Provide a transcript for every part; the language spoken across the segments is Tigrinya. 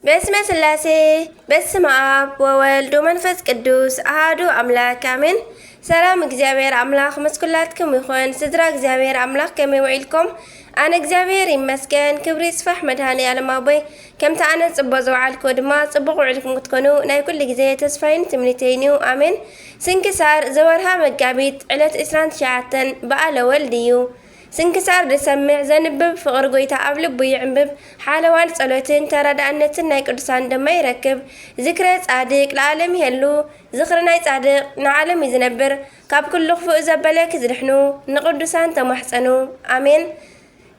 በስመ ስላሴ በስመ አብ ወወልድ ወመንፈስ ቅዱስ አሐዱ አምላክ አሜን። ሰላም እግዚአብሔር አምላክ መስኩላትኩም ይኹን። ስድራ እግዚአብሔር አምላክ ከመይ ውዒልኩም? ኣነ እግዚአብሔር ይመስገን ክብሪ ይስፋሕ መድሃኒ ዓለም ኣቦይ ከምቲ ኣነ ጽቡቕ ዝውዓልኩ ድማ ጽቡቕ ውዒልኩም ክትኮኑ ናይ ኩሉ ግዜ ተስፋይን ትምኒተይን እዩ ኣሜን። ስንክሳር ዘወርሃ መጋቢት ዕለት 29 በዓለ ወልድ እዩ። ስንክሳር ደሰምዕ ዘንብብ ፍቅሪ ጎይታ ኣብ ልቡ ይዕንብብ ሓለዋን ጸሎትን ተረዳእነትን ናይ ቅዱሳን ድማ ይረክብ። ዝክረ ጻድቅ ለዓለም ይሄሉ ዝኽሪ ናይ ጻድቅ ንዓለም ይዝነብር። ካብ ኩሉ ክፉእ ዘበለ ክዝድሕኑ ንቅዱሳን ተማሕፀኑ ኣሜን።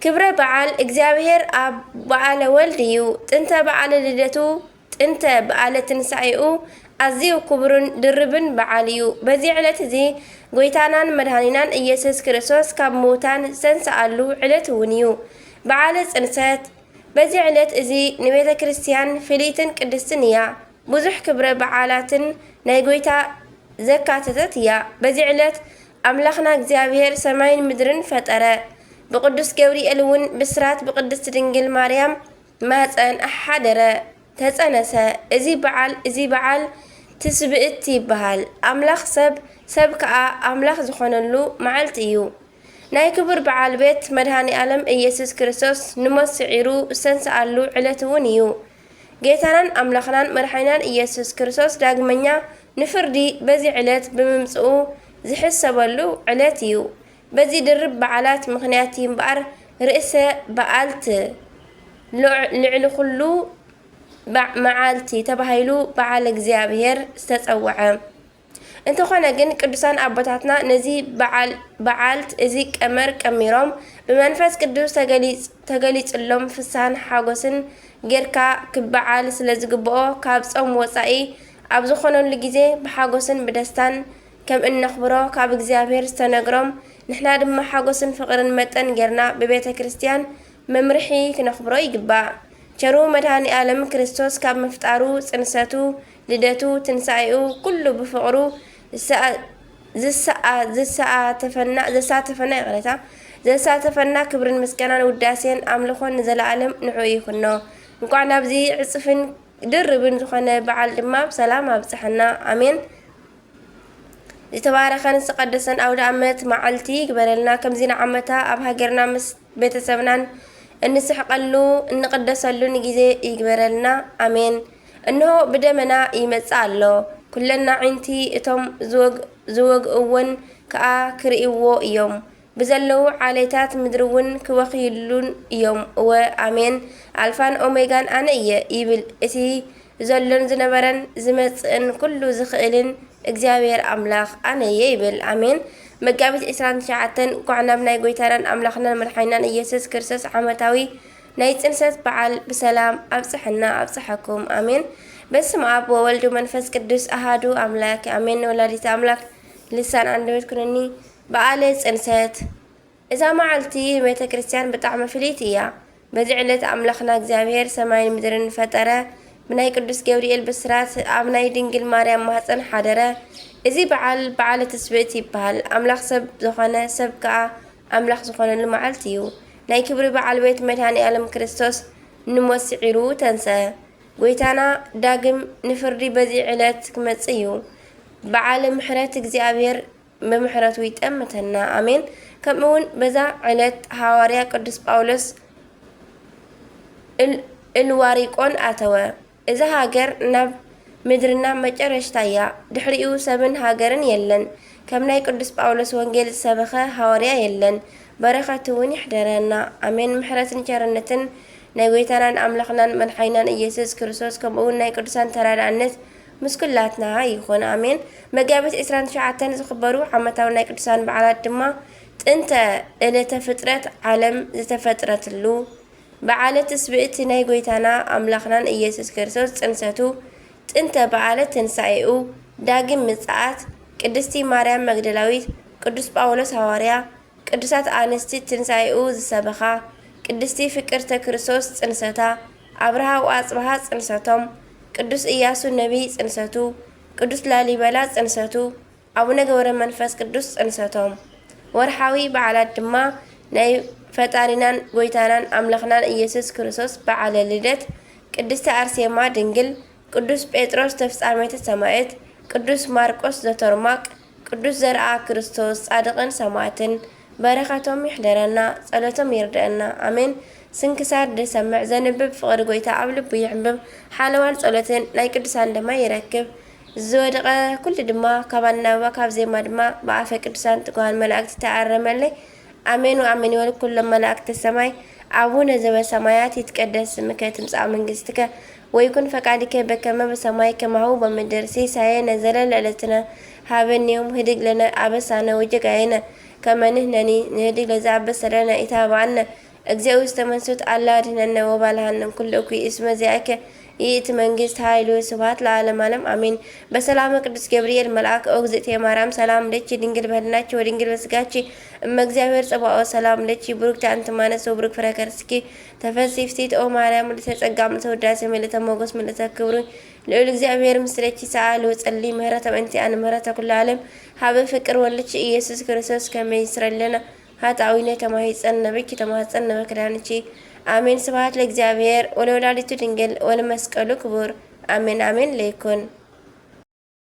ክብረ በዓል እግዚአብሔር ኣብ በዓለ ወልድ እዩ። ጥንተ በዓለ ልደቱ ጥንተ በዓለ ትንሳኤኡ ኣዝዩ ክቡርን ድርብን በዓል እዩ። በዚ ዕለት እዚ ጎይታናን መድሃኒናን ኢየሱስ ክርስቶስ ካብ ሙታን ዝተንስኣሉ ዕለት እውን እዩ። በዓለ ጽንሰት በዚ ዕለት እዚ ንቤተ ክርስቲያን ፍልይትን ቅድስትን እያ። ብዙሕ ክብረ በዓላትን ናይ ጎይታ ዘካተተት እያ። በዚ ዕለት ኣምላኽና እግዚአብሔር ሰማይን ምድርን ፈጠረ። ብቅዱስ ገብርኤል እውን ብስራት ብቅድስት ድንግል ማርያም ማፀን ኣሓደረ ተጸነሰ። እዚ በዓል ትስብእት ይበሃል። ኣምላኽ ሰብ ከዓ ኣምላኽ ዝኾነሉ መዓልቲ እዩ። ናይ ክቡር በዓል ቤት መድሃኒ ዓለም ኢየሱስ ክርስቶስ ንሞት ስዒሩ ዝተንስኣሉ ዕለት እውን እዩ። ጌታናን ኣምላኽናን መድሃኒናን ኢየሱስ ክርስቶስ ዳግመኛ ንፍርዲ በዚ ዕለት ብምምጽኡ ዝሕሰበሉ ዕለት እዩ። በዚ ድርብ በዓላት ምኽንያት እምበኣር ርእሰ በዓልቲ ልዕሊ ኩሉ መዓልቲ ተባሂሉ በዓል እግዚአብሔር ዝተጸውዐ እንተኾነ ግን ቅዱሳን ኣቦታትና ነዚ በዓልት እዚ ቀመር ቀሚሮም ብመንፈስ ቅዱስ ተገሊጽሎም ፍሳን ሓጎስን ጌርካ ክበዓል ስለ ዝግብኦ ካብ ጾም ወፃኢ ኣብ ዝኾነሉ ግዜ ብሓጎስን ብደስታን ከም እነኽብሮ ካብ እግዚአብሔር ዝተነግሮም ንሕና ድማ ሓጎስን ፍቕርን መጠን ጌርና ብቤተ ክርስቲያን መምርሒ ክነኽብሮ ይግባእ። ቸሩ መድሃኒ ዓለም ክርስቶስ ካብ ምፍጣሩ ጽንሰቱ ልደቱ ትንሳኤኡ ኩሉ ብፍቕሩ ዘሳተፈና ክብርን ምስጋናን ውዳሴን ኣምልኾን ንዘለዓለም ንዑ ይኹኖ። እንኳዕ ናብዚ ዕጽፍን ድርብን ዝኾነ በዓል ድማ ብሰላም ኣብጽሐና ኣሜን። ዝተባረኸን ዝተቀደሰን ኣውደ ዓመት መዓልቲ ይግበረልና። ከምዚ ንዓመታ ኣብ ሃገርና ምስ ቤተሰብናን እንስሕቀሉ እንቅደሰሉን ግዜ ይግበረልና ኣሜን። እንሆ ብደመና ይመጽእ ኣሎ ኩለና ዒንቲ እቶም ዝወግእዎን ከዓ ክርእይዎ እዮም። ብዘለዉ ዓሌታት ምድሪ እውን ክወኽይሉን እዮም እወ ኣሜን። ኣልፋን ኦሜጋን ኣነ እየ ይብል እቲ ዘሎን ዝነበረን ዝመጽእን ኩሉ ዝኽእልን እግዚአብሔር ኣምላኽ ኣነ እየ ይብል ኣሜን። መጋቢት 29 እንኳዕ ናብ ናይ ጎይታናን ኣምላኽናን መድሓኒናን ኢየሱስ ክርስቶስ ዓመታዊ ናይ ጽንሰት በዓል ብሰላም ኣብጽሐና ኣብጽሐኩም ኣሜን። በስመ አብ ወወልድ ወመንፈስ ቅዱስ አሐዱ አምላክ አሜን። ወላዲተ አምላክ ልሳን አንደበት ኩነኒ በዓለ ጽንሰት እዛ መዓልቲ ቤተ ክርስቲያን ብጣዕሚ ፍልይቲ እያ። በዚ ዕለት ኣምላኽና እግዚአብሔር ሰማይን ምድርን ፈጠረ። ብናይ ቅዱስ ገብርኤል ብስራት ኣብ ናይ ድንግል ማርያም ማህፀን ሓደረ። እዚ በዓለ ትስብእት ይበሃል። ኣምላኽ ሰብ ዝኾነ ሰብ ከዓ ኣምላኽ ዝኾነሉ መዓልቲ እዩ። ናይ ክብሪ በዓል ቤት መድሃኒ ዓለም ክርስቶስ ንሞት ስዒሩ ተንስአ። ጎይታና ዳግም ንፍርዲ በዚ ዕለት ክመጽእ እዩ። በዓለ ምሕረት እግዚአብሔር ብምሕረቱ ይጠምተና ኣሜን። ከምኡውን በዛ ዕለት ሐዋርያ ቅዱስ ጳውሎስ እልዋሪቆን ኣተወ። እዛ ሃገር ናብ ምድርና መጨረሽታ እያ። ድሕሪኡ ሰብን ሃገርን የለን። ከም ናይ ቅዱስ ጳውሎስ ወንጌል ዝሰበኸ ሐዋርያ የለን። በረኸት እውን ይሕደረና ኣሜን። ምሕረትን ቸርነትን ናይ ጎይታናን ኣምላኽናን መድሓኒናን ኢየሱስ ክርስቶስ ከምኡውን ናይ ቅዱሳን ተራዳእነት ምስኩላትና ይኹን ኣሜን። መጋቢት 29 ዝኽበሩ ዓመታዊ ናይ ቅዱሳን በዓላት ድማ ጥንተ ዕለተ ፍጥረት ዓለም ዝተፈጥረትሉ በዓለ ትስብእቲ ናይ ጎይታና ኣምላኽናን ኢየሱስ ክርስቶስ ጽንሰቱ፣ ጥንተ በዓለ ትንሳኤኡ፣ ዳግም ምጽኣት፣ ቅድስቲ ማርያም መግደላዊት፣ ቅዱስ ጳውሎስ ሐዋርያ፣ ቅዱሳት ኣንስቲ ትንሳኤኡ ዝሰበኻ፣ ቅድስቲ ፍቅርተ ክርስቶስ ጽንሰታ፣ ኣብርሃ ወኣጽብሃ ጽንሰቶም፣ ቅዱስ ኢያሱ ነቢይ ጽንሰቱ፣ ቅዱስ ላሊበላ ጽንሰቱ፣ ኣቡነ ገብረ መንፈስ ቅዱስ ጽንሰቶም። ወርሓዊ በዓላት ድማ ናይ ፈጣሪናን ጎይታናን ኣምላኽናን ኢየሱስ ክርስቶስ በዓለ ልደት፣ ቅድስቲ አርሴማ ድንግል፣ ቅዱስ ጴጥሮስ ተፍጻሜተ ሰማዕት፣ ቅዱስ ማርቆስ ዘተርማቅ፣ ቅዱስ ዘርአ ክርስቶስ ጻድቅን ሰማዕትን በረከቶም ይሕደረና ጸሎቶም ይርድአና አሜን። ስንክሳር ድሰምዕ ዘንብብ ፍቅሪ ጎይታ ኣብ ልቡ ይሕብብ ሓለዋን ጸሎትን ናይ ቅዱሳን ድማ ይረክብ። ዝወደቐ ኩሉ ድማ ካብ ኣናብባ ካብ ዜማ ድማ ብኣፈ ቅዱሳን ትጉሃን መላእክቲ ተኣረመለይ አሜን ወአሜን ይበል ኩሎም መላእክተ ሰማይ። አቡነ ዘበሰማያት ይትቀደስ ስምከ ትምጻእ መንግስትከ ወይኩን ፈቃድከ በከመ በሰማይ ከማሁ በምድር ሲሳየነ ዘለለ ዕለትነ ሀበነ ዮም ህድግ ለነ አበሳነ ወጌጋየነ ከመ ንሕነኒ ንህድግ ለዘአበሰ ለነ ኢታብአነ እግዚኦ ውስተ መንሱት አላ አድኅነነ ወባልሐነ ኩሉ እኩይ እስመ ዚአከ ይእቲ መንግስት ኃይል ወስብሐት ለዓለመ ዓለም አሜን። በሰላመ ቅዱስ ገብርኤል መልአክ እግዝእትየ ማርያም ሰላም ለኪ ድንግል በህሊናኪ ወድንግል በስጋኪ እመ እግዚአብሔር ጸባኦት ሰላም ለኪ ቡሩክቲ አንቲ እማነሰ ወቡሩክ ፍሬ ከርስኪ ተፈሥሒ ፍሥሕት ኦ ማርያም ምልዕተ ጸጋ ምልዕተ ውዳሴ ምልዕተ ሞገስ ምልዕተ ክብሪ ልዑል እግዚአብሔር ምስለኪ ሰአሊ ወጸሊ ምህረተ በእንቲአነ ምህረተ ኩሉ ዓለም ሀበ ፍቅር ወልድኪ ኢየሱስ ክርስቶስ ከመ ይስረለነ ኃጣውኢነ ተማሂፀነ ብኪ ተማኅፀነ በክዳንኪ አሜን። ስብሐት ለእግዚአብሔር ወለወላዲቱ ድንግል ወለመስቀሉ ክቡር አሜን አሜን ለይኩን።